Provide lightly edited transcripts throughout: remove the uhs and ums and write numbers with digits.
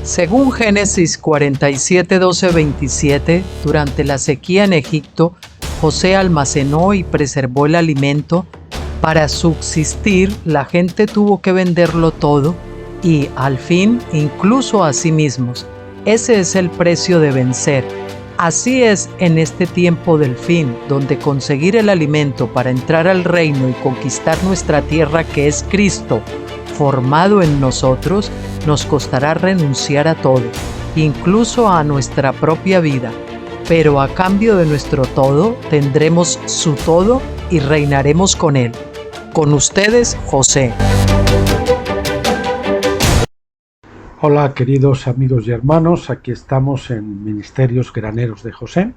Según Génesis 47, 12, 27, durante la sequía en Egipto, José almacenó y preservó el alimento. Para subsistir, la gente tuvo que venderlo todo y, al fin, incluso a sí mismos. Ese es el precio de vencer. Así es en este tiempo del fin, donde conseguir el alimento para entrar al reino y conquistar nuestra tierra, que es Cristo, formado en nosotros, nos costará renunciar a todo, incluso a nuestra propia vida. Pero a cambio de nuestro todo, tendremos su todo y reinaremos con él. Con ustedes, José. Hola queridos amigos y hermanos, aquí estamos en Ministerios Graneros de José.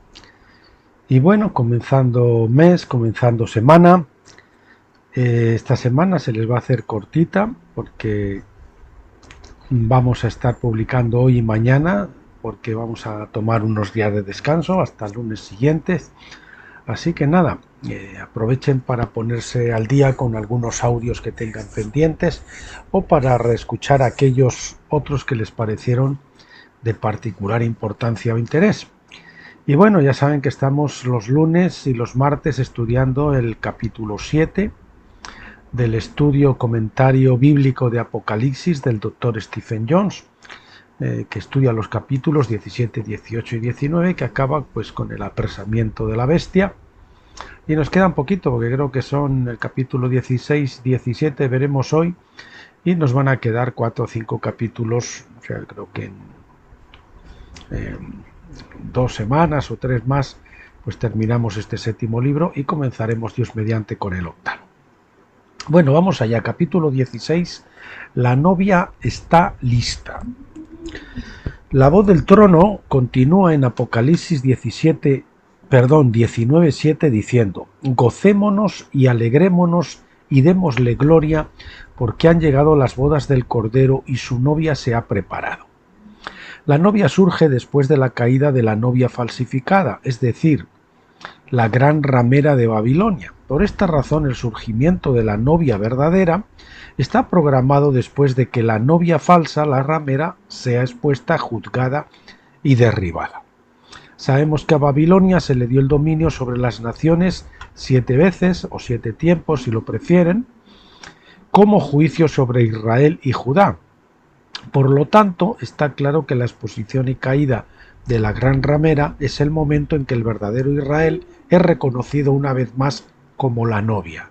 Y bueno, comenzando mes, comenzando semana. Esta semana se les va a hacer cortita porque vamos a estar publicando hoy y mañana, porque vamos a tomar unos días de descanso hasta el lunes siguiente. Así que nada, aprovechen para ponerse al día con algunos audios que tengan pendientes o para reescuchar aquellos otros que les parecieron de particular importancia o interés. Y bueno, ya saben que estamos los lunes y los martes estudiando el capítulo 7 del estudio comentario bíblico de Apocalipsis del Dr. Stephen Jones, que estudia los capítulos 17, 18 y 19, que acaba pues con el apresamiento de la bestia. Y nos queda un poquito, porque creo que son el capítulo 16, 17, veremos hoy, y nos van a quedar 4 o 5 capítulos, o sea, creo que en 2 semanas o 3 más, pues terminamos este séptimo libro y comenzaremos, Dios mediante, con el octavo. Bueno, vamos allá, capítulo 16, la novia está lista. La voz del trono continúa en Apocalipsis 19:7 diciendo: gocémonos y alegrémonos y démosle gloria, porque han llegado las bodas del Cordero y su novia se ha preparado. La novia surge después de la caída de la novia falsificada, es decir, la gran ramera de Babilonia. Por esta razón, el surgimiento de la novia verdadera está programado después de que la novia falsa, la ramera, sea expuesta, juzgada y derribada. Sabemos que a Babilonia se le dio el dominio sobre las naciones 7 veces, o 7 tiempos si lo prefieren, como juicio sobre Israel y Judá. Por lo tanto, está claro que la exposición y caída de la gran ramera es el momento en que el verdadero Israel es reconocido una vez más como la novia.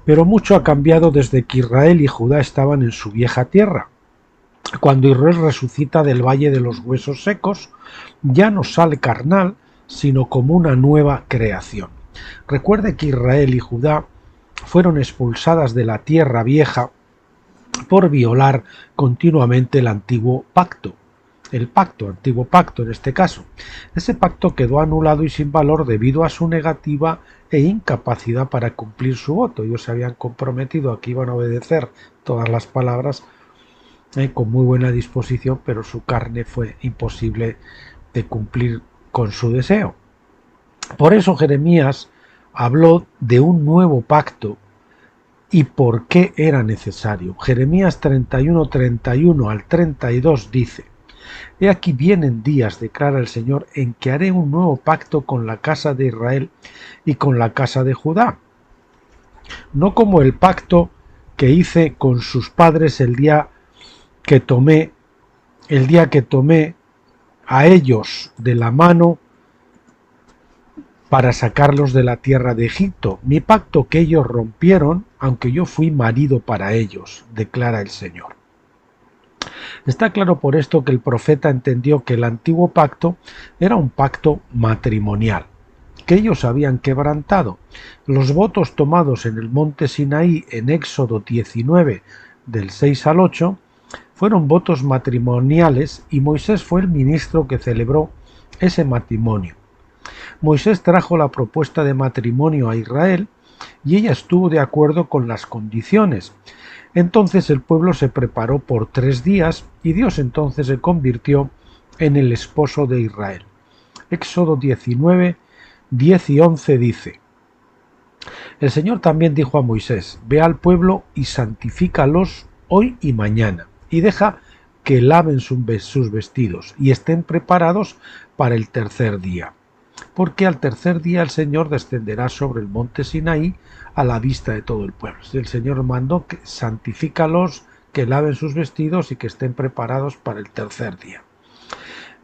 Pero mucho ha cambiado desde que Israel y Judá estaban en su vieja tierra. Cuando Israel resucita del valle de los huesos secos, ya no sale carnal, sino como una nueva creación. Recuerde que Israel y Judá fueron expulsadas de la tierra vieja por violar continuamente el antiguo pacto. Antiguo pacto en este caso. Ese pacto quedó anulado y sin valor debido a su negativa e incapacidad para cumplir su voto. Ellos se habían comprometido a que iban a obedecer todas las palabras con muy buena disposición, pero su carne fue imposible de cumplir con su deseo. Por eso Jeremías habló de un nuevo pacto y por qué era necesario. Jeremías 31, 31 al 32 dice: He aquí vienen días, declara el Señor, en que haré un nuevo pacto con la casa de Israel y con la casa de Judá. No como el pacto que hice con sus padres el día que tomé a ellos de la mano para sacarlos de la tierra de Egipto, mi pacto que ellos rompieron, aunque yo fui marido para ellos, declara el Señor. Está claro por esto que el profeta entendió que el antiguo pacto era un pacto matrimonial, que ellos habían quebrantado. Los votos tomados en el monte Sinaí en Éxodo 19, del 6 al 8, fueron votos matrimoniales y Moisés fue el ministro que celebró ese matrimonio. Moisés trajo la propuesta de matrimonio a Israel y ella estuvo de acuerdo con las condiciones. Entonces el pueblo se preparó por 3 días y Dios entonces se convirtió en el esposo de Israel. Éxodo 19, 10 y 11 dice: El Señor también dijo a Moisés: Ve al pueblo y santifícalos hoy y mañana, y deja que laven sus vestidos y estén preparados para el tercer día. Porque al tercer día el Señor descenderá sobre el monte Sinaí a la vista de todo el pueblo. El Señor mandó que santifícalos, que laven sus vestidos y que estén preparados para el tercer día.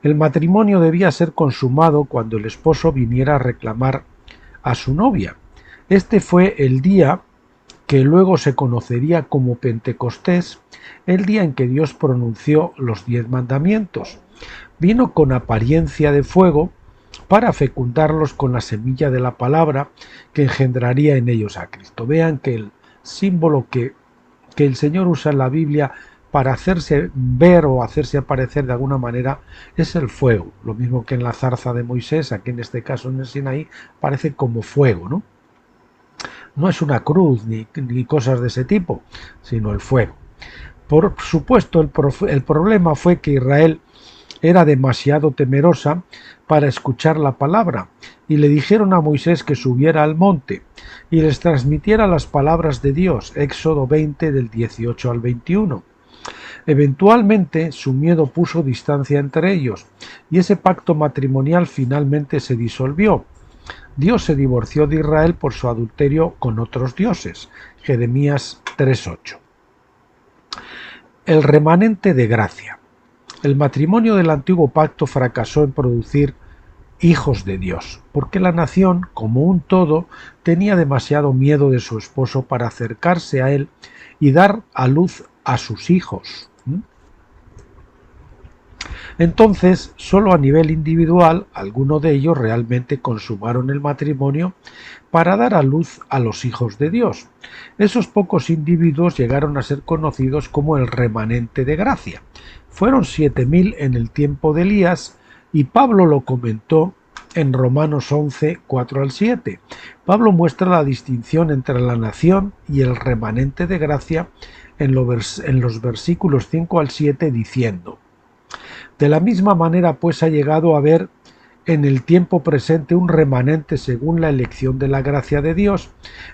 El matrimonio debía ser consumado cuando el esposo viniera a reclamar a su novia. Este fue el día que luego se conocería como Pentecostés, el día en que Dios pronunció los 10 mandamientos. Vino con apariencia de fuego para fecundarlos con la semilla de la palabra que engendraría en ellos a Cristo. Vean que el símbolo que el Señor usa en la Biblia para hacerse ver o hacerse aparecer de alguna manera es el fuego. Lo mismo que en la zarza de Moisés, aquí en este caso en el Sinaí, parece como fuego, ¿no? No es una cruz ni cosas de ese tipo, sino el fuego. Por supuesto, el problema fue que Israel era demasiado temerosa para escuchar la palabra, y le dijeron a Moisés que subiera al monte y les transmitiera las palabras de Dios, Éxodo 20 del 18 al 21. Eventualmente su miedo puso distancia entre ellos, y ese pacto matrimonial finalmente se disolvió. Dios se divorció de Israel por su adulterio con otros dioses, Jeremías 3:8. El remanente de gracia. El matrimonio del antiguo pacto fracasó en producir hijos de Dios, porque la nación, como un todo, tenía demasiado miedo de su esposo para acercarse a él y dar a luz a sus hijos. Entonces, solo a nivel individual, algunos de ellos realmente consumaron el matrimonio para dar a luz a los hijos de Dios. Esos pocos individuos llegaron a ser conocidos como el remanente de gracia. Fueron 7.000 en el tiempo de Elías, y Pablo lo comentó en Romanos 11, 4 al 7. Pablo muestra la distinción entre la nación y el remanente de gracia en los versículos 5 al 7, diciendo: de la misma manera, pues, ha llegado a haber en el tiempo presente un remanente según la elección de la gracia de Dios,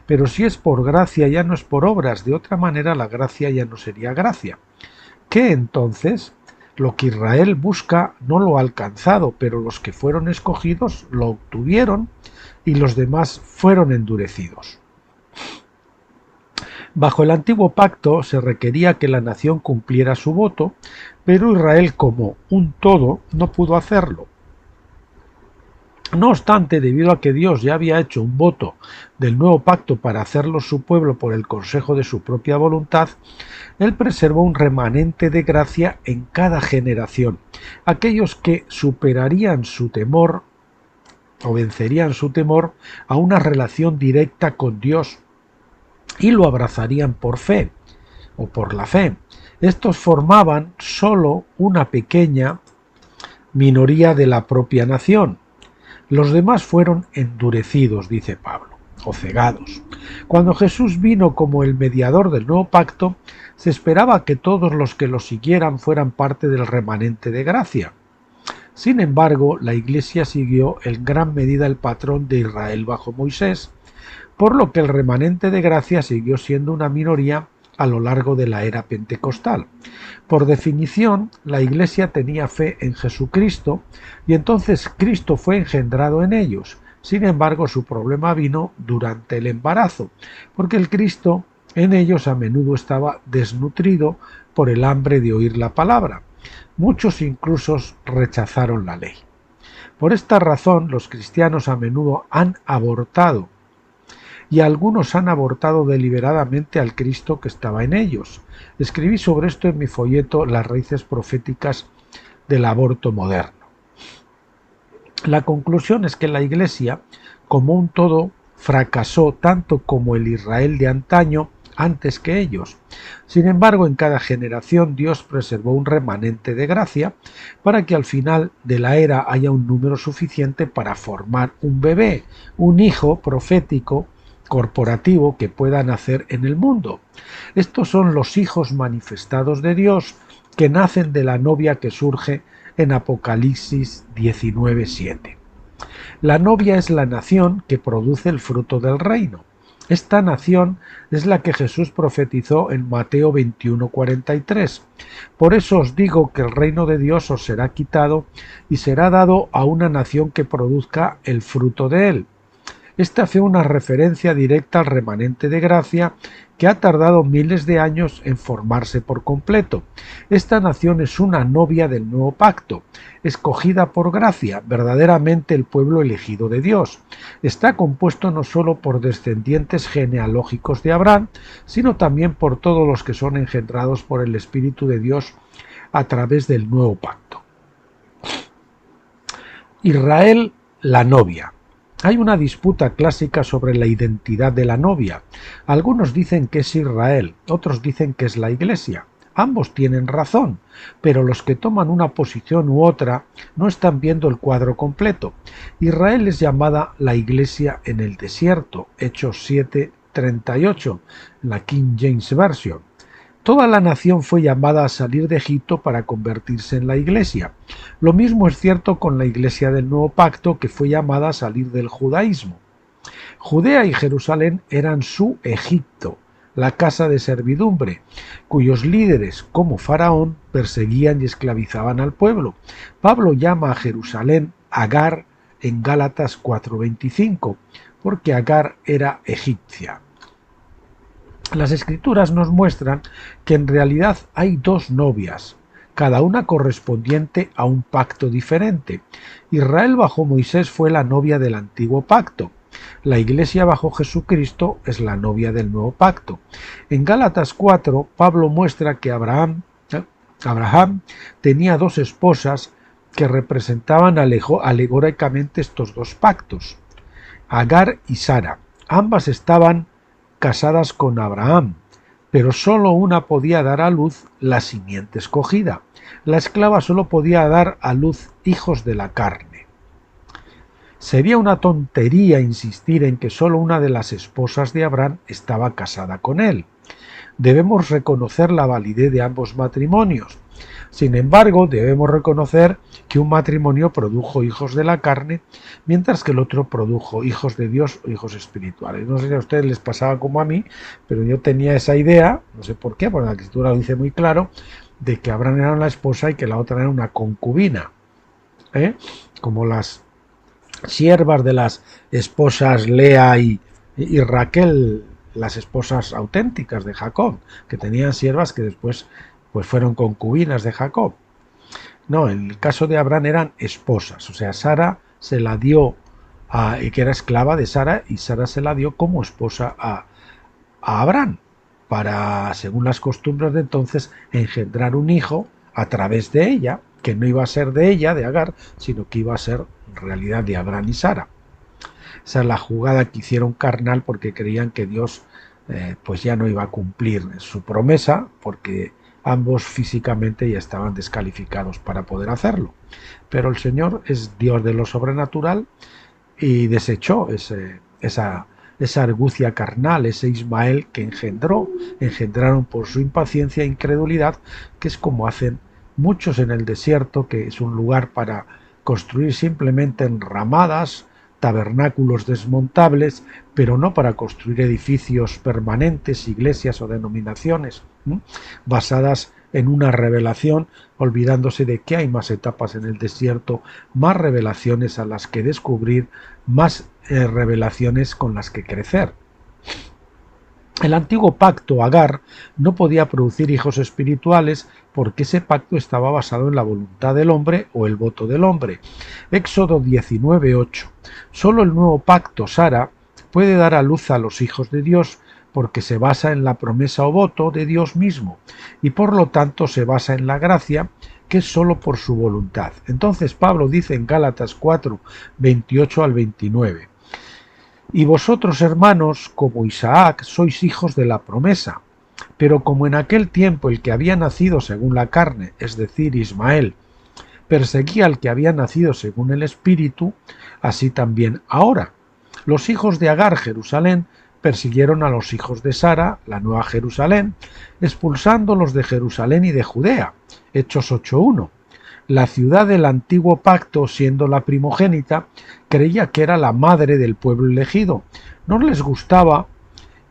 pero si es por gracia ya no es por obras, de otra manera la gracia ya no sería gracia. ¿Qué entonces? Lo que Israel busca no lo ha alcanzado, pero los que fueron escogidos lo obtuvieron y los demás fueron endurecidos. Bajo el antiguo pacto se requería que la nación cumpliera su voto, pero Israel como un todo no pudo hacerlo. No obstante, debido a que Dios ya había hecho un voto del nuevo pacto para hacerlo su pueblo por el consejo de su propia voluntad, Él preservó un remanente de gracia en cada generación, aquellos que superarían su temor o vencerían su temor a una relación directa con Dios y lo abrazarían por fe o por la fe. Estos formaban solo una pequeña minoría de la propia nación. Los demás fueron endurecidos, dice Pablo, o cegados. Cuando Jesús vino como el mediador del nuevo pacto, se esperaba que todos los que lo siguieran fueran parte del remanente de gracia. Sin embargo, la Iglesia siguió en gran medida el patrón de Israel bajo Moisés, por lo que el remanente de gracia siguió siendo una minoría a lo largo de la era pentecostal. Por definición, la Iglesia tenía fe en Jesucristo y entonces Cristo fue engendrado en ellos. Sin embargo, su problema vino durante el embarazo, porque el Cristo en ellos a menudo estaba desnutrido por el hambre de oír la palabra. Muchos incluso rechazaron la ley. Por esta razón, los cristianos a menudo han abortado, y algunos han abortado deliberadamente al Cristo que estaba en ellos. Escribí sobre esto en mi folleto Las raíces proféticas del aborto moderno. La conclusión es que la Iglesia, como un todo, fracasó tanto como el Israel de antaño antes que ellos. Sin embargo, en cada generación Dios preservó un remanente de gracia para que al final de la era haya un número suficiente para formar un bebé, un hijo profético corporativo que pueda nacer en el mundo. Estos son los hijos manifestados de Dios que nacen de la novia que surge en Apocalipsis 19:7. La novia es la nación que produce el fruto del reino. Esta nación es la que Jesús profetizó en Mateo 21:43. Por eso os digo que el reino de Dios os será quitado y será dado a una nación que produzca el fruto de él. Esta fue una referencia directa al remanente de gracia que ha tardado miles de años en formarse por completo. Esta nación es una novia del nuevo pacto, escogida por gracia, verdaderamente el pueblo elegido de Dios. Está compuesto no solo por descendientes genealógicos de Abraham, sino también por todos los que son engendrados por el Espíritu de Dios a través del nuevo pacto. Israel, la novia. Hay una disputa clásica sobre la identidad de la novia. Algunos dicen que es Israel, otros dicen que es la Iglesia. Ambos tienen razón, pero los que toman una posición u otra no están viendo el cuadro completo. Israel es llamada la Iglesia en el desierto, Hechos 7:38, en la King James Version. Toda la nación fue llamada a salir de Egipto para convertirse en la Iglesia. Lo mismo es cierto con la Iglesia del Nuevo Pacto, que fue llamada a salir del judaísmo. Judea y Jerusalén eran su Egipto, la casa de servidumbre, cuyos líderes, como Faraón, perseguían y esclavizaban al pueblo. Pablo llama a Jerusalén Agar en Gálatas 4:25, porque Agar era egipcia. Las Escrituras nos muestran que en realidad hay dos novias, cada una correspondiente a un pacto diferente. Israel bajo Moisés fue la novia del antiguo pacto. La Iglesia bajo Jesucristo es la novia del nuevo pacto. En Gálatas 4, Pablo muestra que Abraham tenía dos esposas que representaban alegóricamente estos dos pactos, Agar y Sara. Ambas estaban casadas con Abraham, pero sólo una podía dar a luz la simiente escogida. La esclava sólo podía dar a luz hijos de la carne. Sería una tontería insistir en que sólo una de las esposas de Abraham estaba casada con él. Debemos reconocer la validez de ambos matrimonios. Sin embargo, debemos reconocer que un matrimonio produjo hijos de la carne, mientras que el otro produjo hijos de Dios o hijos espirituales. No sé si a ustedes les pasaba como a mí, pero yo tenía esa idea, no sé por qué, porque la Escritura lo dice muy claro, de que Abraham era la esposa y que la otra era una concubina, como las siervas de las esposas Lea y Raquel, las esposas auténticas de Jacob, que tenían siervas que después pues fueron concubinas de Jacob. No, en el caso de Abraham eran esposas, o sea, Sara se la dio que era esclava de Sara, y Sara se la dio como esposa a Abraham, para, según las costumbres de entonces, engendrar un hijo a través de ella, que no iba a ser de ella, de Agar, sino que iba a ser en realidad de Abraham y Sara. Esa es la jugada que hicieron carnal, porque creían que Dios pues ya no iba a cumplir su promesa, porque ambos físicamente ya estaban descalificados para poder hacerlo. Pero el Señor es Dios de lo sobrenatural y desechó esa argucia carnal, ese Ismael que engendraron por su impaciencia e incredulidad, que es como hacen muchos en el desierto, que es un lugar para construir simplemente enramadas, tabernáculos desmontables, pero no para construir edificios permanentes, iglesias o denominaciones, basadas en una revelación, olvidándose de que hay más etapas en el desierto, más revelaciones a las que descubrir, más revelaciones con las que crecer. El antiguo pacto, Agar, no podía producir hijos espirituales porque ese pacto estaba basado en la voluntad del hombre o el voto del hombre. Éxodo 19:8. Solo el nuevo pacto, Sara, puede dar a luz a los hijos de Dios porque se basa en la promesa o voto de Dios mismo y por lo tanto se basa en la gracia, que es solo por su voluntad. Entonces Pablo dice en Gálatas 4:28 al 29. Y vosotros, hermanos, como Isaac, sois hijos de la promesa. Pero como en aquel tiempo el que había nacido según la carne, es decir, Ismael, perseguía al que había nacido según el Espíritu, así también ahora. Los hijos de Agar, Jerusalén, persiguieron a los hijos de Sara, la nueva Jerusalén, expulsándolos de Jerusalén y de Judea. Hechos 8:1. La ciudad del antiguo pacto, siendo la primogénita, creía que era la madre del pueblo elegido. No les gustaba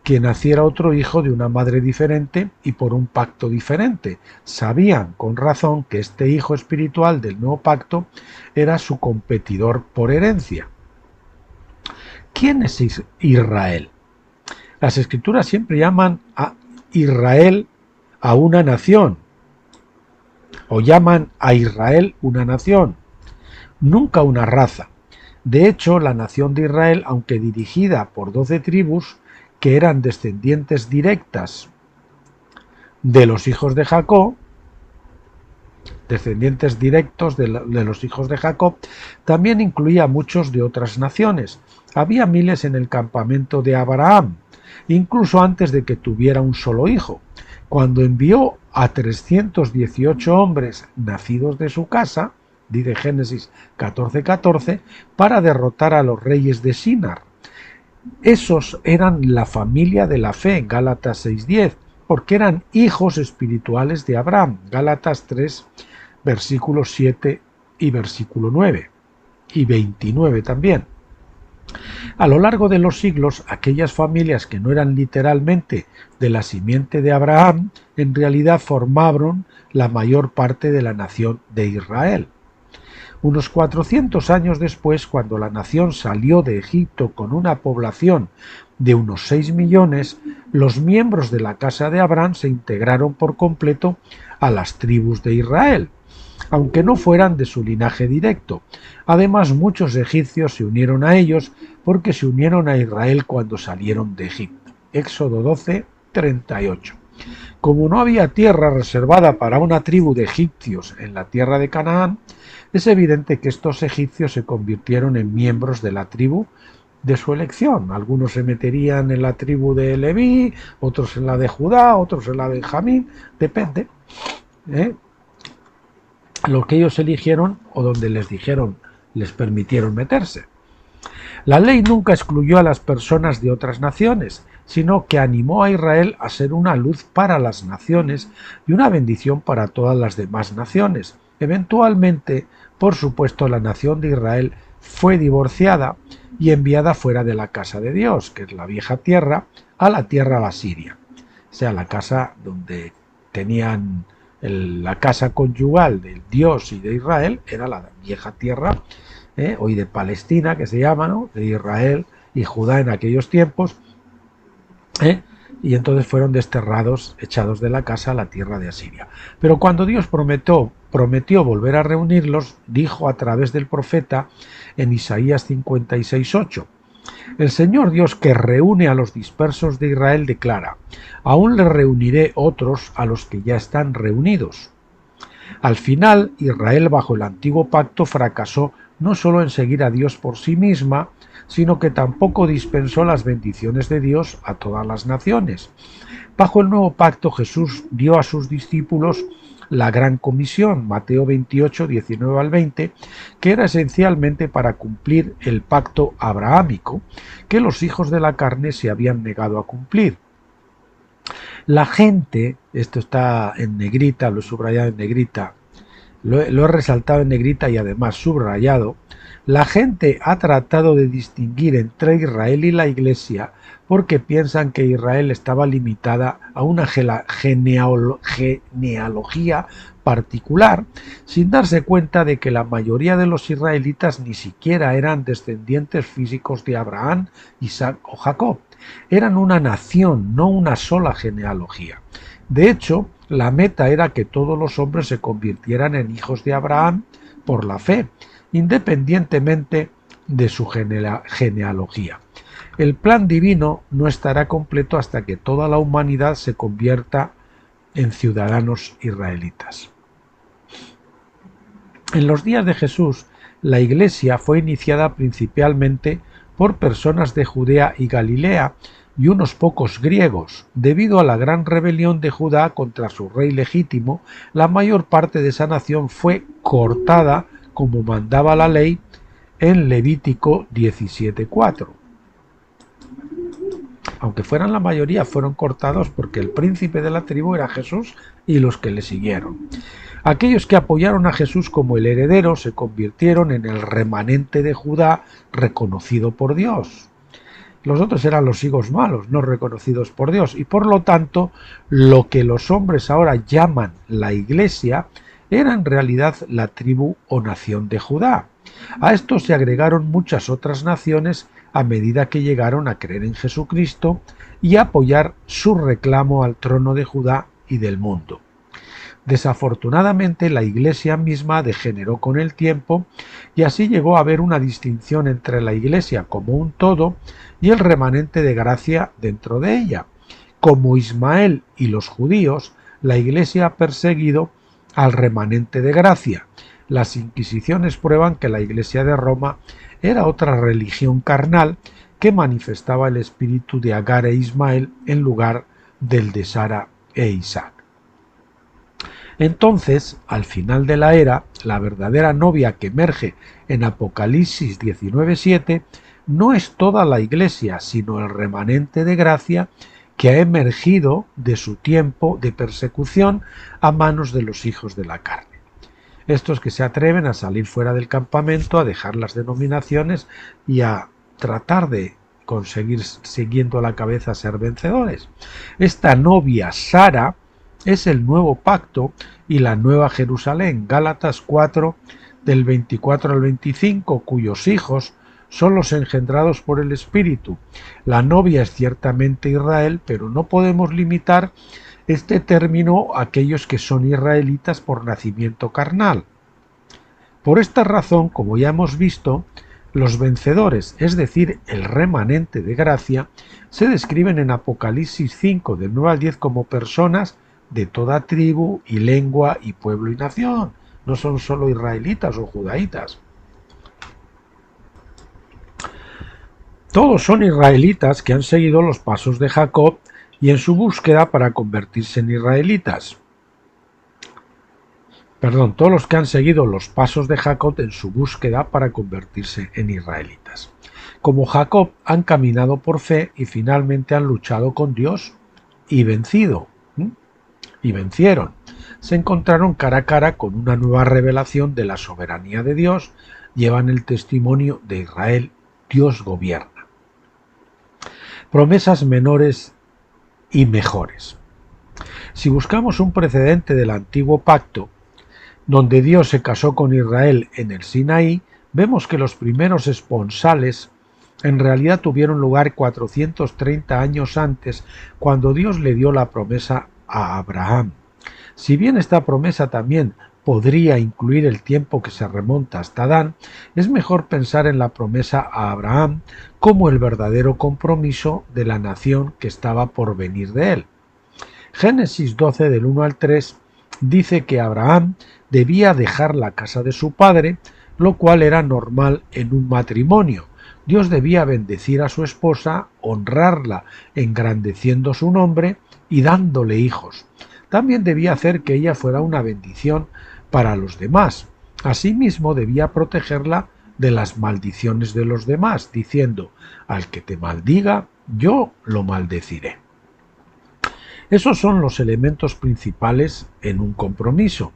que naciera otro hijo de una madre diferente y por un pacto diferente. Sabían con razón que este hijo espiritual del nuevo pacto era su competidor por herencia. ¿Quién es Israel? Las escrituras siempre llaman a Israel a una nación, o llaman a Israel una nación, nunca una raza. De hecho, la nación de Israel, aunque dirigida por 12 tribus, que eran descendientes directas de los hijos de Jacob, descendientes directos de los hijos de Jacob, también incluía a muchos de otras naciones. Había miles en el campamento de Abraham, incluso antes de que tuviera un solo hijo, cuando envió a 318 hombres nacidos de su casa, dice Génesis 14:14, para derrotar a los reyes de Sinar. Esos eran la familia de la fe, Gálatas 6:10, porque eran hijos espirituales de Abraham, Gálatas 3, versículos 7 y versículo 9, y 29 también. A lo largo de los siglos, aquellas familias que no eran literalmente de la simiente de Abraham, en realidad formaron la mayor parte de la nación de Israel. Unos 400 años después, cuando la nación salió de Egipto con una población de unos 6 millones, los miembros de la casa de Abraham se integraron por completo a las tribus de Israel, aunque no fueran de su linaje directo. Además, muchos egipcios se unieron a ellos porque se unieron a Israel cuando salieron de Egipto. Éxodo 12:38. Como no había tierra reservada para una tribu de egipcios en la tierra de Canaán, es evidente que estos egipcios se convirtieron en miembros de la tribu de su elección. Algunos se meterían en la tribu de Leví, otros en la de Judá, otros en la de Benjamín, depende. Lo que ellos eligieron o donde les dijeron, les permitieron meterse. La ley nunca excluyó a las personas de otras naciones, sino que animó a Israel a ser una luz para las naciones y una bendición para todas las demás naciones. Eventualmente, por supuesto, la nación de Israel fue divorciada y enviada fuera de la casa de Dios, que es la vieja tierra, a la tierra asiria. O sea, la casa donde tenían la casa conyugal del Dios y de Israel, era la vieja tierra, hoy de Palestina, que se llama, ¿no?, de Israel y Judá en aquellos tiempos, y entonces fueron desterrados, echados de la casa a la tierra de Asiria. Pero cuando Dios prometió volver a reunirlos, dijo a través del profeta en Isaías 56:8, el Señor Dios que reúne a los dispersos de Israel declara, aún les reuniré otros a los que ya están reunidos. Al final, Israel bajo el antiguo pacto fracasó no solo en seguir a Dios por sí misma, sino que tampoco dispensó las bendiciones de Dios a todas las naciones. Bajo el nuevo pacto Jesús dio a sus discípulos la gran comisión, Mateo 28, 19 al 20, que era esencialmente para cumplir el pacto abrahámico que los hijos de la carne se habían negado a cumplir. La gente, esto está en negrita, lo he subrayado en negrita, lo he resaltado en negrita y además subrayado, la gente ha tratado de distinguir entre Israel y la Iglesia porque piensan que Israel estaba limitada a una genealogía particular, sin darse cuenta de que la mayoría de los israelitas ni siquiera eran descendientes físicos de Abraham, Isaac o Jacob. Eran una nación, no una sola genealogía. De hecho, la meta era que todos los hombres se convirtieran en hijos de Abraham por la fe, independientemente de su genealogía. El plan divino no estará completo hasta que toda la humanidad se convierta en ciudadanos israelitas. En los días de Jesús, la Iglesia fue iniciada principalmente por personas de Judea y Galilea y unos pocos griegos. Debido a la gran rebelión de Judá contra su rey legítimo, la mayor parte de esa nación fue cortada como mandaba la ley en Levítico 17:4. Aunque fueran la mayoría, fueron cortados porque el príncipe de la tribu era Jesús y los que le siguieron. Aquellos que apoyaron a Jesús como el heredero se convirtieron en el remanente de Judá reconocido por Dios. Los otros eran los higos malos, no reconocidos por Dios, y por lo tanto lo que los hombres ahora llaman la Iglesia era en realidad la tribu o nación de Judá. A esto se agregaron muchas otras naciones a medida que llegaron a creer en Jesucristo y a apoyar su reclamo al trono de Judá y del mundo. Desafortunadamente, la Iglesia misma degeneró con el tiempo y así llegó a haber una distinción entre la Iglesia como un todo y el remanente de gracia dentro de ella. Como Ismael y los judíos, la Iglesia ha perseguido al remanente de gracia. Las inquisiciones prueban que la Iglesia de Roma era otra religión carnal que manifestaba el espíritu de Agar e Ismael en lugar del de Sara e Isaac. Entonces, al final de la era, la verdadera novia que emerge en Apocalipsis 19:7 no es toda la Iglesia, sino el remanente de gracia que ha emergido de su tiempo de persecución a manos de los hijos de la carne. Estos que se atreven a salir fuera del campamento, a dejar las denominaciones y a tratar de conseguir, siguiendo a la cabeza, ser vencedores. Esta novia Sara es el nuevo pacto y la nueva Jerusalén, Gálatas 4 del 24 al 25, cuyos hijos son los engendrados por el Espíritu. La novia es ciertamente Israel, pero no podemos limitar este término a aquellos que son israelitas por nacimiento carnal. Por esta razón, como ya hemos visto, los vencedores, es decir, el remanente de gracia, se describen en Apocalipsis 5 del 9 al 10 como personas de toda tribu y lengua y pueblo y nación. No son solo israelitas o judaítas. Todos son israelitas que han seguido los pasos de Jacob y en su búsqueda para convertirse en israelitas. Todos los que han seguido los pasos de Jacob en su búsqueda para convertirse en israelitas. Como Jacob, han caminado por fe y finalmente han luchado con Dios y vencido. Y vencieron. Se encontraron cara a cara con una nueva revelación de la soberanía de Dios, llevan el testimonio de Israel, Dios gobierna. Promesas menores y mejores. Si buscamos un precedente del antiguo pacto, donde Dios se casó con Israel en el Sinaí, vemos que los primeros esponsales en realidad tuvieron lugar 430 años antes, cuando Dios le dio la promesa a Abraham. Si bien esta promesa también podría incluir el tiempo que se remonta hasta Adán, es mejor pensar en la promesa a Abraham como el verdadero compromiso de la nación que estaba por venir de él. Génesis 12 del 1 al 3 dice que Abraham debía dejar la casa de su padre, lo cual era normal en un matrimonio. Dios debía bendecir a su esposa, honrarla, engrandeciendo su nombre y dándole hijos. También debía hacer que ella fuera una bendición para los demás. Asimismo, debía protegerla de las maldiciones de los demás, diciendo: al que te maldiga, yo lo maldeciré. Esos son los elementos principales en un compromiso.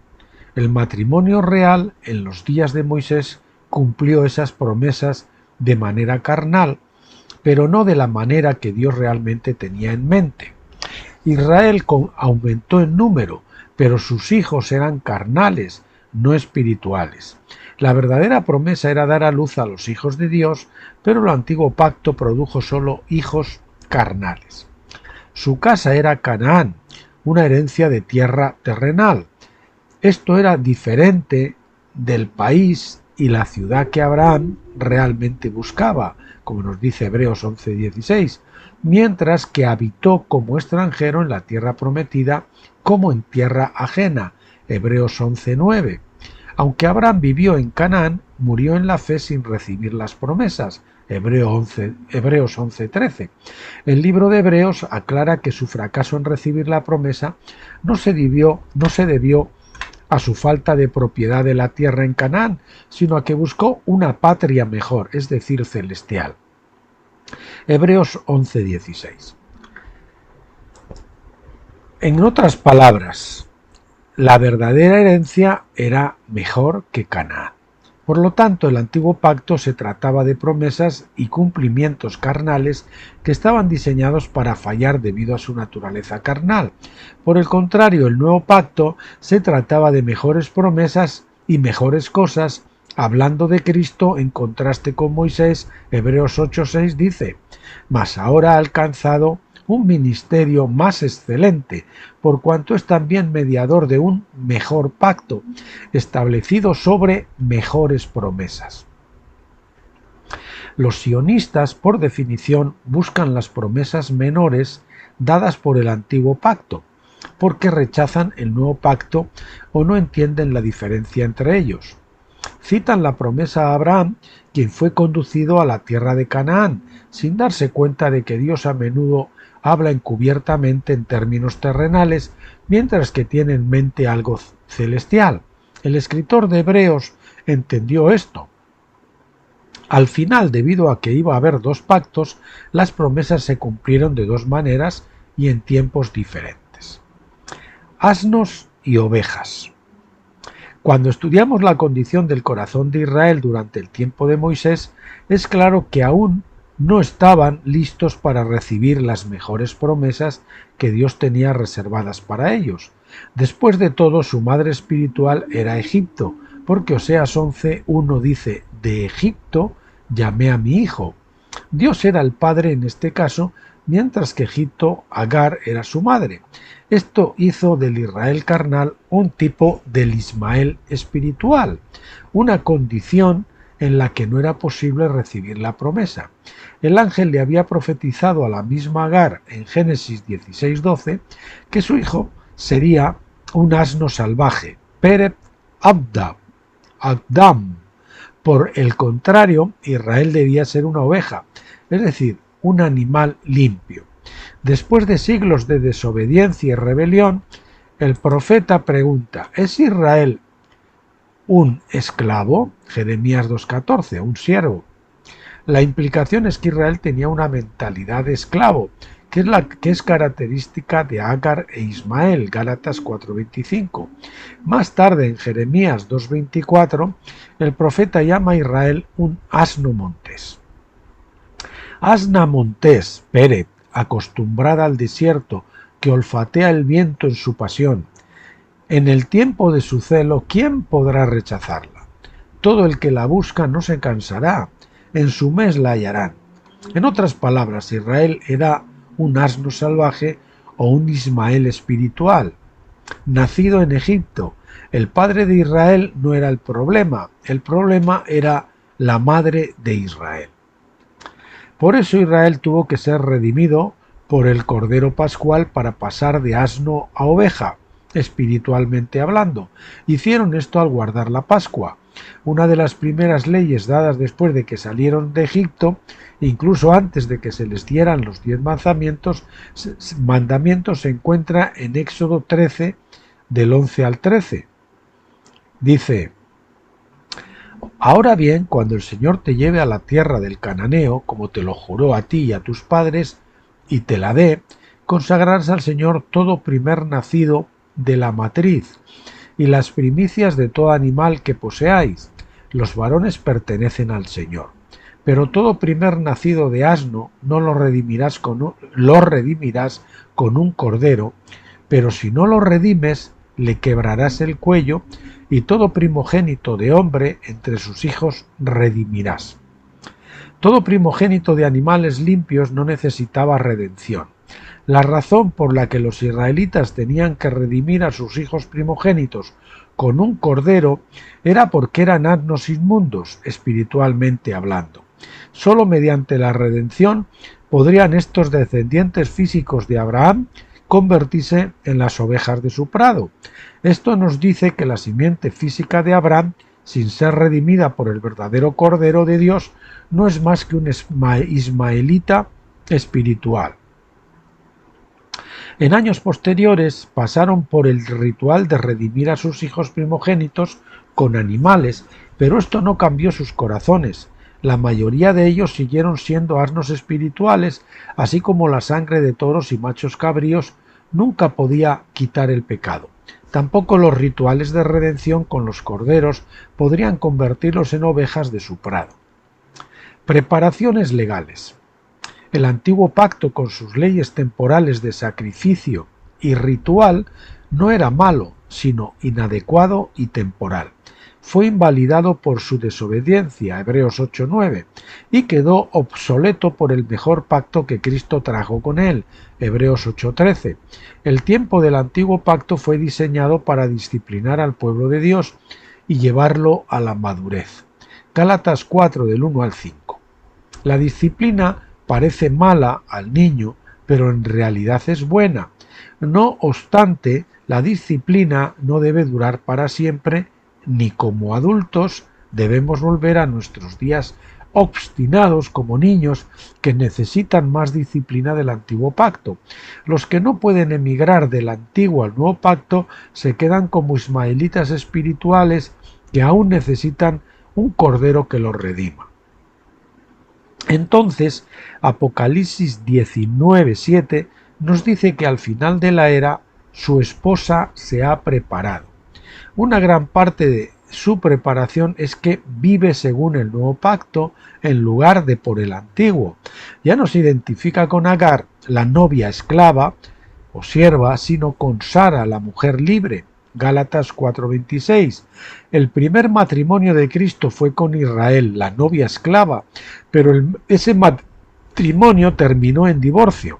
El matrimonio real en los días de Moisés cumplió esas promesas de manera carnal, pero no de la manera que Dios realmente tenía en mente. Israel aumentó en número, pero sus hijos eran carnales, no espirituales. La verdadera promesa era dar a luz a los hijos de Dios, pero el antiguo pacto produjo solo hijos carnales. Su casa era Canaán, una herencia de tierra terrenal. Esto era diferente del país y la ciudad que Abraham realmente buscaba, como nos dice Hebreos 11:16, mientras que habitó como extranjero en la tierra prometida como en tierra ajena, Hebreos 11:9. Aunque Abraham vivió en Canaán, murió en la fe sin recibir las promesas, Hebreos 11:13. El libro de Hebreos aclara que su fracaso en recibir la promesa no se debió a su falta de propiedad de la tierra en Canaán, sino a que buscó una patria mejor, es decir, celestial. Hebreos 11:16. En otras palabras, la verdadera herencia era mejor que Canaán. Por lo tanto, el antiguo pacto se trataba de promesas y cumplimientos carnales que estaban diseñados para fallar debido a su naturaleza carnal. Por el contrario, el nuevo pacto se trataba de mejores promesas y mejores cosas. Hablando de Cristo en contraste con Moisés, Hebreos 8:6 dice: «Mas ahora ha alcanzado un ministerio más excelente, por cuanto es también mediador de un mejor pacto, establecido sobre mejores promesas». Los sionistas, por definición, buscan las promesas menores dadas por el antiguo pacto, porque rechazan el nuevo pacto o no entienden la diferencia entre ellos. Citan la promesa a Abraham, quien fue conducido a la tierra de Canaán, sin darse cuenta de que Dios a menudo habla encubiertamente en términos terrenales, mientras que tiene en mente algo celestial. El escritor de Hebreos entendió esto. Al final, debido a que iba a haber dos pactos, las promesas se cumplieron de dos maneras y en tiempos diferentes. Asnos y ovejas. Cuando estudiamos la condición del corazón de Israel durante el tiempo de Moisés, es claro que aún no estaban listos para recibir las mejores promesas que Dios tenía reservadas para ellos. Después de todo, su madre espiritual era Egipto, porque Oseas 11:1 dice: «De Egipto llamé a mi hijo». Dios era el padre en este caso, mientras que Egipto, Agar, era su madre. Esto hizo del Israel carnal un tipo del Ismael espiritual, una condición en la que no era posible recibir la promesa. El ángel le había profetizado a la misma Agar en Génesis 16:12 que su hijo sería un asno salvaje, Peret Abdam. Por el contrario, Israel debía ser una oveja, es decir, un animal limpio. Después de siglos de desobediencia y rebelión, el profeta pregunta: ¿es Israel un esclavo? Jeremías 2:14, un siervo. La implicación es que Israel tenía una mentalidad de esclavo, que es característica de Agar e Ismael, Gálatas 4:25. Más tarde, en Jeremías 2:24, el profeta llama a Israel un asno montés. Asna montés, Peret, acostumbrada al desierto, que olfatea el viento en su pasión. En el tiempo de su celo, ¿quién podrá rechazarla? Todo el que la busca no se cansará, en su mes la hallarán. En otras palabras, Israel era un asno salvaje o un Ismael espiritual. Nacido en Egipto, el padre de Israel no era el problema era la madre de Israel. Por eso Israel tuvo que ser redimido por el Cordero Pascual para pasar de asno a oveja, espiritualmente hablando. Hicieron esto al guardar la Pascua, una de las primeras leyes dadas después de que salieron de Egipto, incluso antes de que se les dieran los 10 mandamientos, se encuentra en Éxodo 13, del 11 al 13. Dice: «Ahora bien, cuando el Señor te lleve a la tierra del cananeo, como te lo juró a ti y a tus padres, y te la dé, consagrarás al Señor todo primer nacido de la matriz, y las primicias de todo animal que poseáis. Los varones pertenecen al Señor. Pero todo primer nacido de asno no lo redimirás con un cordero, pero si no lo redimes, le quebrarás el cuello, y todo primogénito de hombre entre sus hijos redimirás». Todo primogénito de animales limpios no necesitaba redención. La razón por la que los israelitas tenían que redimir a sus hijos primogénitos con un cordero era porque eran asnos inmundos, espiritualmente hablando. Solo mediante la redención podrían estos descendientes físicos de Abraham convertirse en las ovejas de su prado. Esto nos dice que la simiente física de Abraham, sin ser redimida por el verdadero Cordero de Dios, no es más que un ismaelita espiritual. En años posteriores pasaron por el ritual de redimir a sus hijos primogénitos con animales, pero esto no cambió sus corazones. La mayoría de ellos siguieron siendo asnos espirituales, así como la sangre de toros y machos cabríos nunca podía quitar el pecado. Tampoco los rituales de redención con los corderos podrían convertirlos en ovejas de su prado. Preparaciones legales. El antiguo pacto con sus leyes temporales de sacrificio y ritual no era malo, sino inadecuado y temporal. Fue invalidado por su desobediencia, Hebreos 8:9, y quedó obsoleto por el mejor pacto que Cristo trajo con él, Hebreos 8:13. El tiempo del antiguo pacto fue diseñado para disciplinar al pueblo de Dios y llevarlo a la madurez. Gálatas 4 del 1 al 5. La disciplina parece mala al niño, pero en realidad es buena. No obstante, la disciplina no debe durar para siempre, ni como adultos debemos volver a nuestros días obstinados como niños que necesitan más disciplina del antiguo pacto. Los que no pueden emigrar del antiguo al nuevo pacto se quedan como ismaelitas espirituales que aún necesitan un cordero que los redima. Entonces, Apocalipsis 19:7 nos dice que al final de la era su esposa se ha preparado. Una gran parte de su preparación es que vive según el nuevo pacto en lugar de por el antiguo. Ya no se identifica con Agar, la novia esclava o sierva, sino con Sara, la mujer libre. Gálatas 4:26. El primer matrimonio de Cristo fue con Israel, la novia esclava, pero ese matrimonio terminó en divorcio.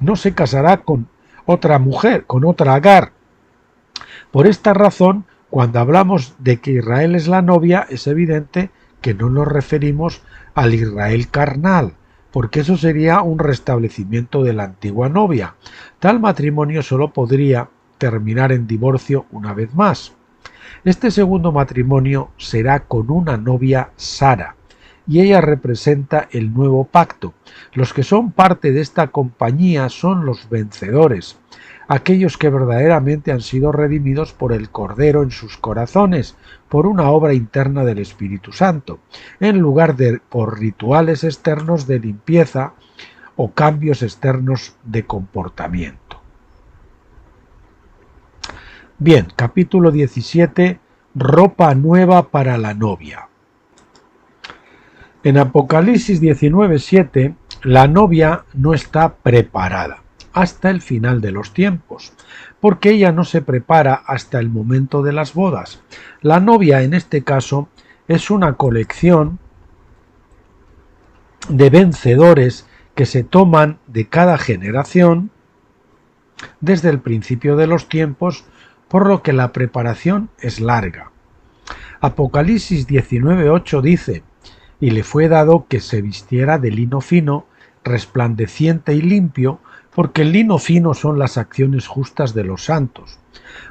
No se casará con otra mujer, con otra Agar. Por esta razón, cuando hablamos de que Israel es la novia, es evidente que no nos referimos al Israel carnal, porque eso sería un restablecimiento de la antigua novia. Tal matrimonio solo podría terminar en divorcio una vez más. Este segundo matrimonio será con una novia Sara, y ella representa el nuevo pacto. Los que son parte de esta compañía son los vencedores, aquellos que verdaderamente han sido redimidos por el Cordero en sus corazones, por una obra interna del Espíritu Santo, en lugar de por rituales externos de limpieza o cambios externos de comportamiento. Bien, capítulo 17, ropa nueva para la novia. En Apocalipsis 19:7, la novia no está preparada hasta el final de los tiempos, porque ella no se prepara hasta el momento de las bodas. La novia, en este caso, es una colección de vencedores que se toman de cada generación desde el principio de los tiempos, por lo que la preparación es larga. Apocalipsis 19:8 dice: y le fue dado que se vistiera de lino fino, resplandeciente y limpio, porque el lino fino son las acciones justas de los santos.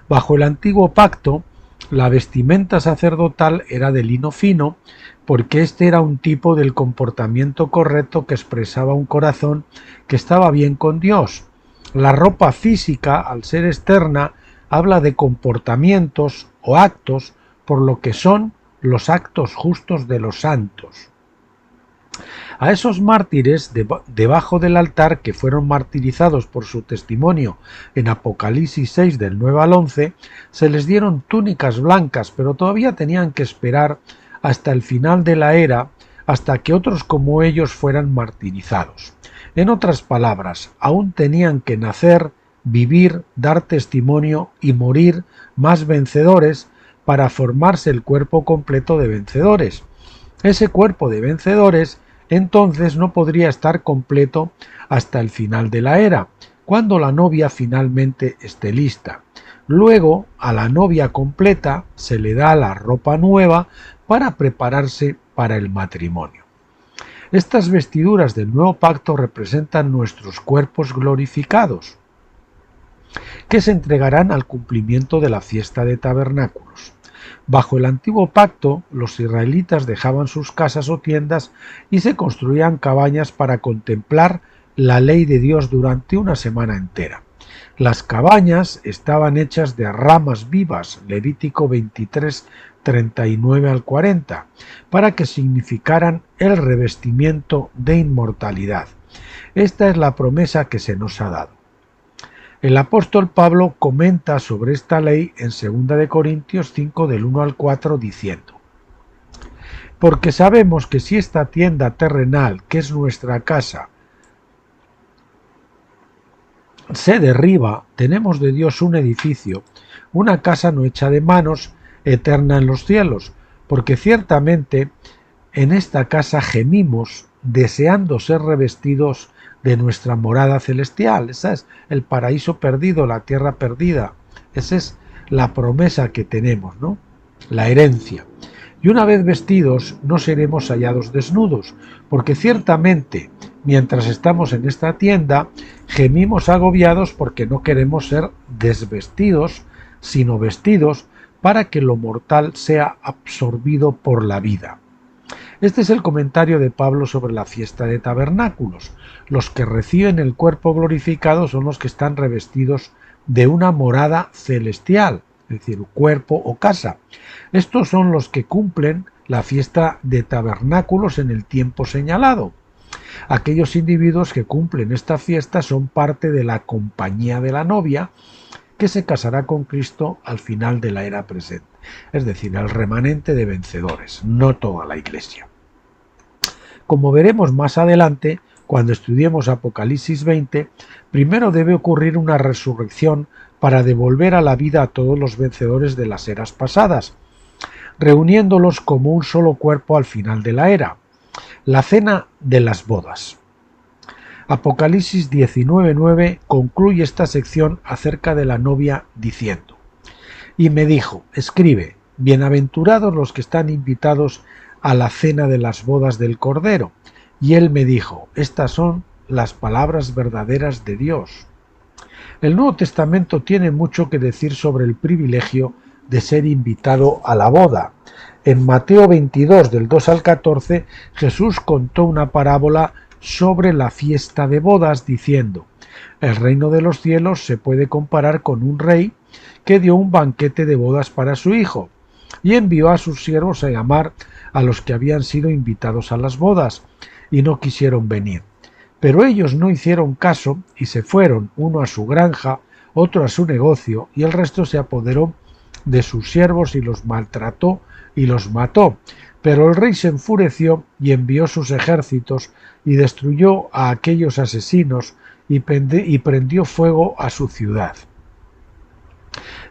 Bajo el antiguo pacto, la vestimenta sacerdotal era de lino fino, porque este era un tipo del comportamiento correcto que expresaba un corazón que estaba bien con Dios. La ropa física, al ser externa, habla de comportamientos o actos, por lo que son los actos justos de los santos. A esos mártires debajo del altar, que fueron martirizados por su testimonio en Apocalipsis 6 del 9 al 11, se les dieron túnicas blancas, pero todavía tenían que esperar hasta el final de la era, hasta que otros como ellos fueran martirizados. En otras palabras, aún tenían que nacer, vivir, dar testimonio y morir más vencedores para formarse el cuerpo completo de vencedores. Ese cuerpo de vencedores entonces no podría estar completo hasta el final de la era, cuando la novia finalmente esté lista. Luego, a la novia completa se le da la ropa nueva para prepararse para el matrimonio. Estas vestiduras del nuevo pacto representan nuestros cuerpos glorificados, que se entregarán al cumplimiento de la fiesta de tabernáculos. Bajo el antiguo pacto, los israelitas dejaban sus casas o tiendas y se construían cabañas para contemplar la ley de Dios durante una semana entera. Las cabañas estaban hechas de ramas vivas, Levítico 23, 39 al 40, para que significaran el revestimiento de inmortalidad. Esta es la promesa que se nos ha dado. El apóstol Pablo comenta sobre esta ley en 2 de Corintios 5 del 1 al 4 diciendo: porque sabemos que si esta tienda terrenal, que es nuestra casa, se derriba, tenemos de Dios un edificio, una casa no hecha de manos, eterna en los cielos, porque ciertamente en esta casa gemimos, deseando ser revestidos de nuestra morada celestial. Ese es el paraíso perdido, la tierra perdida. Esa es la promesa que tenemos, ¿no? La herencia. Y una vez vestidos, no seremos hallados desnudos, porque ciertamente, mientras estamos en esta tienda, gemimos agobiados porque no queremos ser desvestidos, sino vestidos, para que lo mortal sea absorbido por la vida. Este es el comentario de Pablo sobre la fiesta de tabernáculos. Los que reciben el cuerpo glorificado son los que están revestidos de una morada celestial, es decir, cuerpo o casa. Estos son los que cumplen la fiesta de tabernáculos en el tiempo señalado. Aquellos individuos que cumplen esta fiesta son parte de la compañía de la novia, que se casará con Cristo al final de la era presente, es decir, el remanente de vencedores, no toda la Iglesia. Como veremos más adelante, cuando estudiemos Apocalipsis 20, primero debe ocurrir una resurrección para devolver a la vida a todos los vencedores de las eras pasadas, reuniéndolos como un solo cuerpo al final de la era. La cena de las bodas. Apocalipsis 19:9 concluye esta sección acerca de la novia diciendo: y me dijo, escribe, bienaventurados los que están invitados a la cena de las bodas del Cordero. Y él me dijo, estas son las palabras verdaderas de Dios. El Nuevo Testamento tiene mucho que decir sobre el privilegio de ser invitado a la boda. En Mateo 22, del 2 al 14, Jesús contó una parábola sobre la fiesta de bodas, diciendo: el reino de los cielos se puede comparar con un rey que dio un banquete de bodas para su hijo, y envió a sus siervos a llamar a los que habían sido invitados a las bodas, y no quisieron venir. Pero ellos no hicieron caso, y se fueron, uno a su granja, otro a su negocio, y el resto se apoderó de sus siervos y los maltrató y los mató. Pero el rey se enfureció y envió sus ejércitos y destruyó a aquellos asesinos y prendió fuego a su ciudad.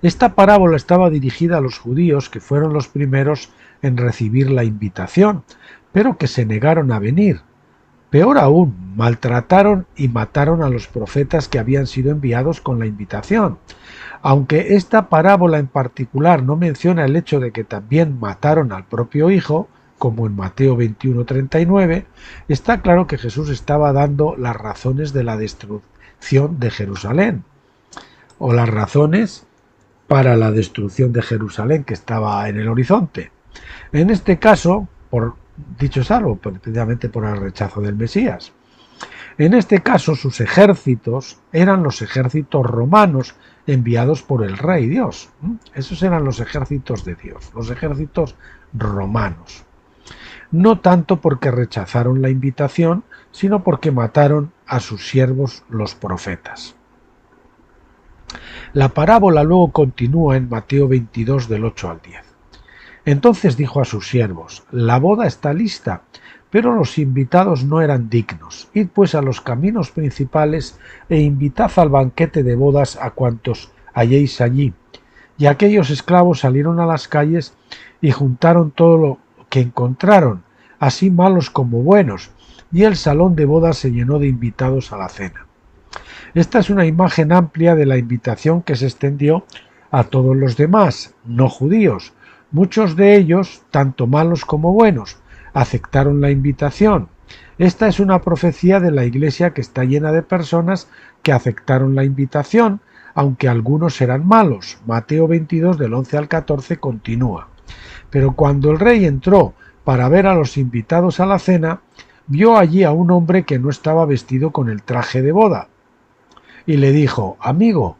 Esta parábola estaba dirigida a los judíos, que fueron los primeros en recibir la invitación, pero que se negaron a venir. Peor aún, maltrataron y mataron a los profetas que habían sido enviados con la invitación. Aunque esta parábola en particular no menciona el hecho de que también mataron al propio hijo, como en Mateo 21:39, está claro que Jesús estaba dando las razones de la destrucción de Jerusalén, o las razones para la destrucción de Jerusalén que estaba en el horizonte. En este caso, dicho salvo, precisamente por el rechazo del Mesías. En este caso, sus ejércitos eran los ejércitos romanos enviados por el rey Dios. Esos eran los ejércitos de Dios, los ejércitos romanos. No tanto porque rechazaron la invitación, sino porque mataron a sus siervos los profetas. La parábola luego continúa en Mateo 22 del 8 al 10. Entonces dijo a sus siervos: la boda está lista, pero los invitados no eran dignos. Id pues a los caminos principales e invitad al banquete de bodas a cuantos halléis allí. Y aquellos esclavos salieron a las calles y juntaron todo lo que encontraron, así malos como buenos, y el salón de bodas se llenó de invitados a la cena. Esta es una imagen amplia de la invitación que se extendió a todos los demás, no judíos. Muchos de ellos, tanto malos como buenos, aceptaron la invitación. Esta es una profecía de la Iglesia que está llena de personas que aceptaron la invitación, aunque algunos eran malos. Mateo 22 del 11 al 14 continúa. Pero cuando el rey entró para ver a los invitados a la cena, vio allí a un hombre que no estaba vestido con el traje de boda. Y le dijo: amigo,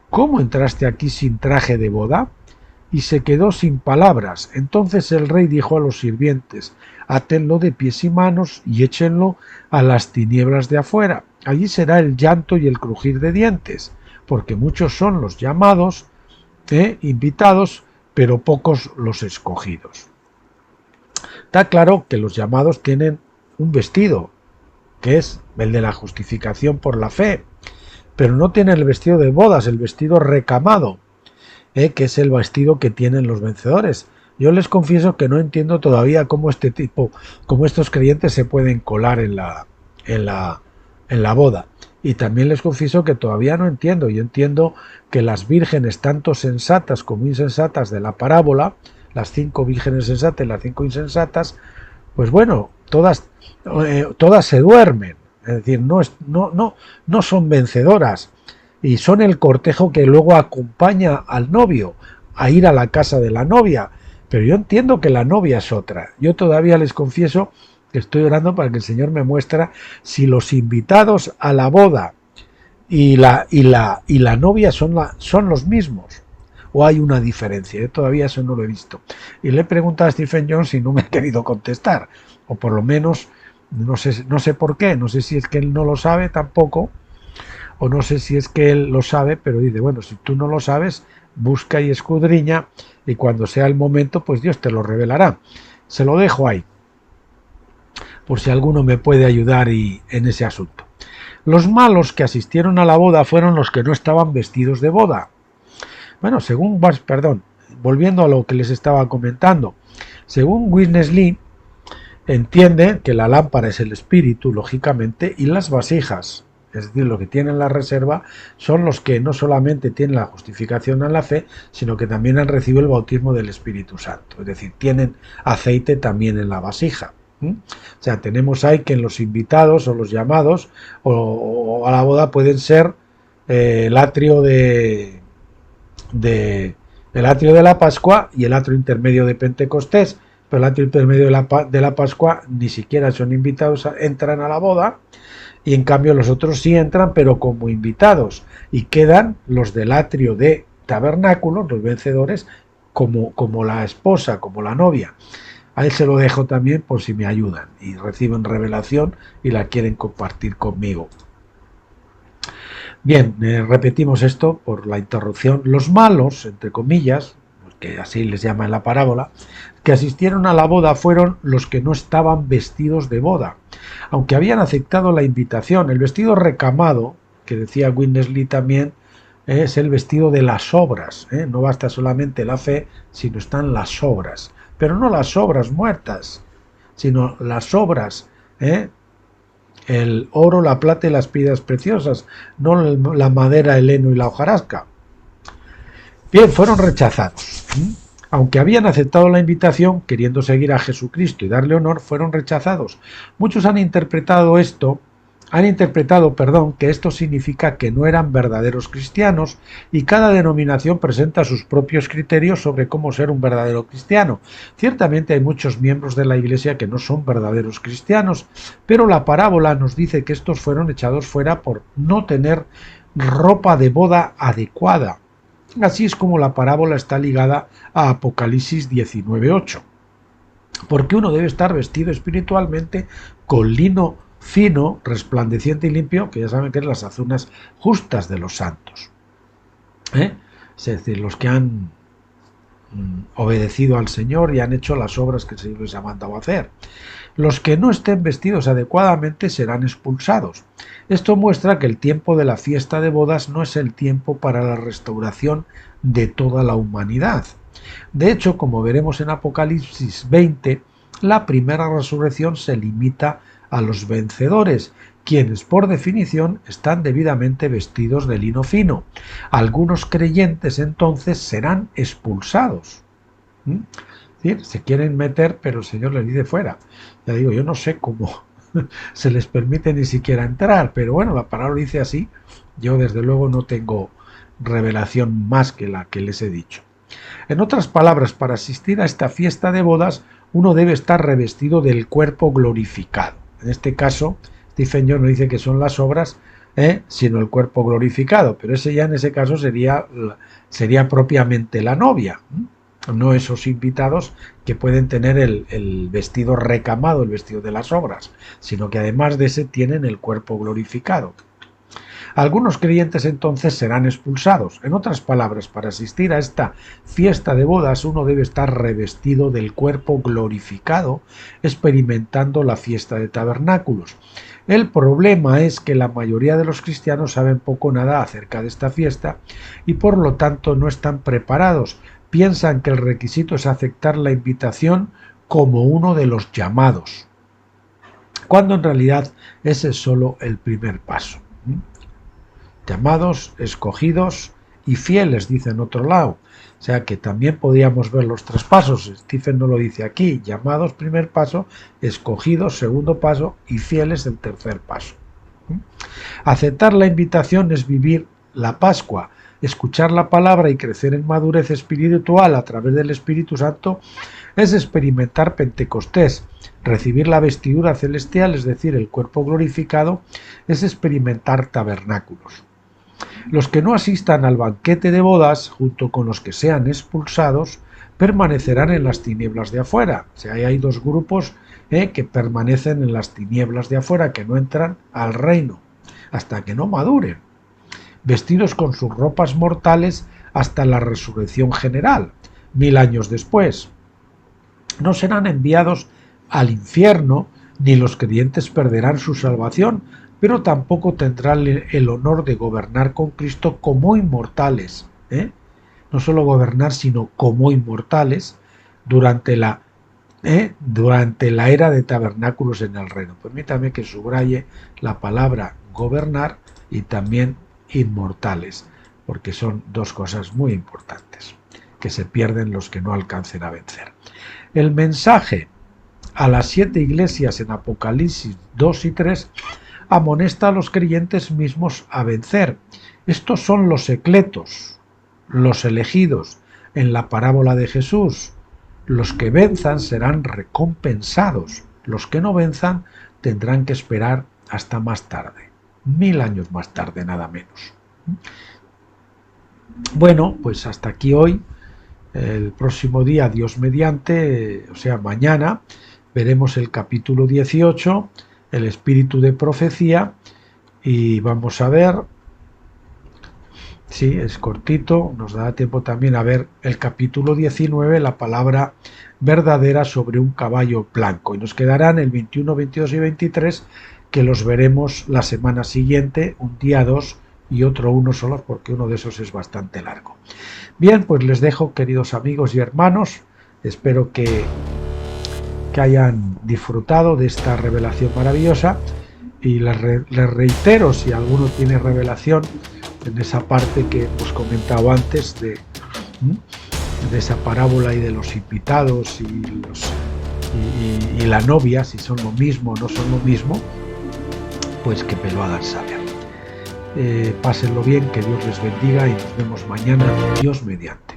¿cómo entraste aquí sin traje de boda? Y se quedó sin palabras. Entonces el rey dijo a los sirvientes: átenlo de pies y manos y échenlo a las tinieblas de afuera. Allí será el llanto y el crujir de dientes, porque muchos son los llamados, invitados, pero pocos los escogidos. Está claro que los llamados tienen un vestido, que es el de la justificación por la fe, pero no tienen el vestido de bodas, el vestido recamado, que es el vestido que tienen los vencedores. Yo les confieso que no entiendo todavía cómo estos creyentes se pueden colar en la boda. Y también les confieso que todavía no entiendo. Yo entiendo que las vírgenes, tanto sensatas como insensatas de la parábola, las 5 vírgenes sensatas y las 5 insensatas, pues bueno, todas se duermen. Es decir, no son vencedoras. Y son el cortejo que luego acompaña al novio a ir a la casa de la novia. Pero yo entiendo que la novia es otra. Yo todavía les confieso que estoy orando para que el Señor me muestre si los invitados a la boda y la novia son los mismos, o hay una diferencia. Yo todavía eso no lo he visto. Y le he preguntado a Stephen Jones y no me ha querido contestar. O por lo menos, no sé por qué. No sé si es que él no lo sabe tampoco, o no sé si es que él lo sabe, pero dice, bueno, si tú no lo sabes, busca y escudriña, y cuando sea el momento, pues Dios te lo revelará. Se lo dejo ahí, por si alguno me puede ayudar en ese asunto. Los malos que asistieron a la boda fueron los que no estaban vestidos de boda. Bueno, volviendo a lo que les estaba comentando, según Witness Lee, entiende que la lámpara es el espíritu, lógicamente, y las vasijas, es decir, lo que tienen la reserva, son los que no solamente tienen la justificación en la fe, sino que también han recibido el bautismo del Espíritu Santo. Es decir, tienen aceite también en la vasija. O sea, tenemos ahí que en los invitados o los llamados o a la boda pueden ser el atrio de la Pascua y el atrio intermedio de Pentecostés, pero el atrio intermedio de la Pascua ni siquiera son invitados, entran a la boda. Y en cambio los otros sí entran, pero como invitados, y quedan los del atrio de tabernáculo, los vencedores, como la esposa, como la novia. A él se lo dejo también por si me ayudan y reciben revelación y la quieren compartir conmigo. Bien, repetimos esto por la interrupción. Los malos, entre comillas, que así les llama en la parábola, que asistieron a la boda fueron los que no estaban vestidos de boda, aunque habían aceptado la invitación. El vestido recamado, que decía Witness Lee también, es el vestido de las obras. No basta solamente la fe, sino están las obras. Pero no las obras muertas, sino las obras, el oro, la plata y las piedras preciosas, no la madera, el heno y la hojarasca. Bien, fueron rechazados. Aunque habían aceptado la invitación, queriendo seguir a Jesucristo y darle honor, fueron rechazados. Muchos han interpretado que esto significa que no eran verdaderos cristianos, y cada denominación presenta sus propios criterios sobre cómo ser un verdadero cristiano. Ciertamente hay muchos miembros de la Iglesia que no son verdaderos cristianos, pero la parábola nos dice que estos fueron echados fuera por no tener ropa de boda adecuada. Así es como la parábola está ligada a Apocalipsis 19:8, porque uno debe estar vestido espiritualmente con lino fino, resplandeciente y limpio, que ya saben que es las azunas justas de los santos. Es decir, los que han obedecido al Señor y han hecho las obras que el Señor les ha mandado a hacer. Los que no estén vestidos adecuadamente serán expulsados. Esto muestra que el tiempo de la fiesta de bodas no es el tiempo para la restauración de toda la humanidad. De hecho, como veremos en Apocalipsis 20, la primera resurrección se limita a los vencedores, quienes por definición están debidamente vestidos de lino fino. Algunos creyentes entonces serán expulsados. Es decir, se quieren meter, pero el Señor les dice fuera. Ya digo, yo no sé cómo se les permite ni siquiera entrar, pero bueno, la palabra dice así. Yo desde luego no tengo revelación más que la que les he dicho. En otras palabras, para asistir a esta fiesta de bodas, uno debe estar revestido del cuerpo glorificado. En este caso, Stephen Jones no dice que son las obras, sino el cuerpo glorificado, pero ese ya en ese caso sería propiamente la novia, no esos invitados que pueden tener el vestido recamado, el vestido de las obras, sino que además de ese tienen el cuerpo glorificado. Algunos creyentes entonces serán expulsados. En otras palabras, para asistir a esta fiesta de bodas uno debe estar revestido del cuerpo glorificado, experimentando la fiesta de tabernáculos. El problema es que la mayoría de los cristianos saben poco o nada acerca de esta fiesta y por lo tanto no están preparados. Piensan que el requisito es aceptar la invitación como uno de los llamados, cuando en realidad ese es solo el primer paso. Llamados, escogidos y fieles, dice en otro lado. O sea que también podríamos ver los tres pasos. Stephen no lo dice aquí. Llamados, primer paso, escogidos, segundo paso, y fieles, el tercer paso. Aceptar la invitación es vivir la Pascua. Escuchar la palabra y crecer en madurez espiritual a través del Espíritu Santo es experimentar Pentecostés. Recibir la vestidura celestial, es decir, el cuerpo glorificado, es experimentar tabernáculos. Los que no asistan al banquete de bodas, junto con los que sean expulsados, permanecerán en las tinieblas de afuera. O sea, hay dos grupos que permanecen en las tinieblas de afuera, que no entran al reino, hasta que no maduren, vestidos con sus ropas mortales hasta la resurrección general, 1000 años después. No serán enviados al infierno, ni los creyentes perderán su salvación, pero tampoco tendrán el honor de gobernar con Cristo como inmortales. No solo gobernar, sino como inmortales durante la era de tabernáculos en el reino. Permítame que subraye la palabra gobernar y también inmortales, porque son dos cosas muy importantes que se pierden los que no alcancen a vencer. El mensaje a las 7 iglesias en Apocalipsis 2 y 3 amonesta a los creyentes mismos a vencer. Estos son los secletos, los elegidos en la parábola de Jesús. Los que venzan serán recompensados. Los que no venzan tendrán que esperar hasta más tarde. 1000 años más tarde, nada menos. Bueno, pues hasta aquí hoy. El próximo día, Dios mediante, o sea, mañana, veremos el capítulo 18, el espíritu de profecía, y vamos a ver, sí, es cortito, nos dará tiempo también a ver el capítulo 19, la palabra verdadera sobre un caballo blanco, y nos quedarán el 21, 22 y 23, que los veremos la semana siguiente, un día 2 y otro 1 solo, porque uno de esos es bastante largo. Bien, pues les dejo, queridos amigos y hermanos, espero que hayan disfrutado de esta revelación maravillosa, y les reitero, si alguno tiene revelación en esa parte que hemos comentado antes de esa parábola y de los invitados y la novia, si son lo mismo o no son lo mismo, pues que me lo hagan saber. Pásenlo bien, que Dios les bendiga y nos vemos mañana, Dios mediante.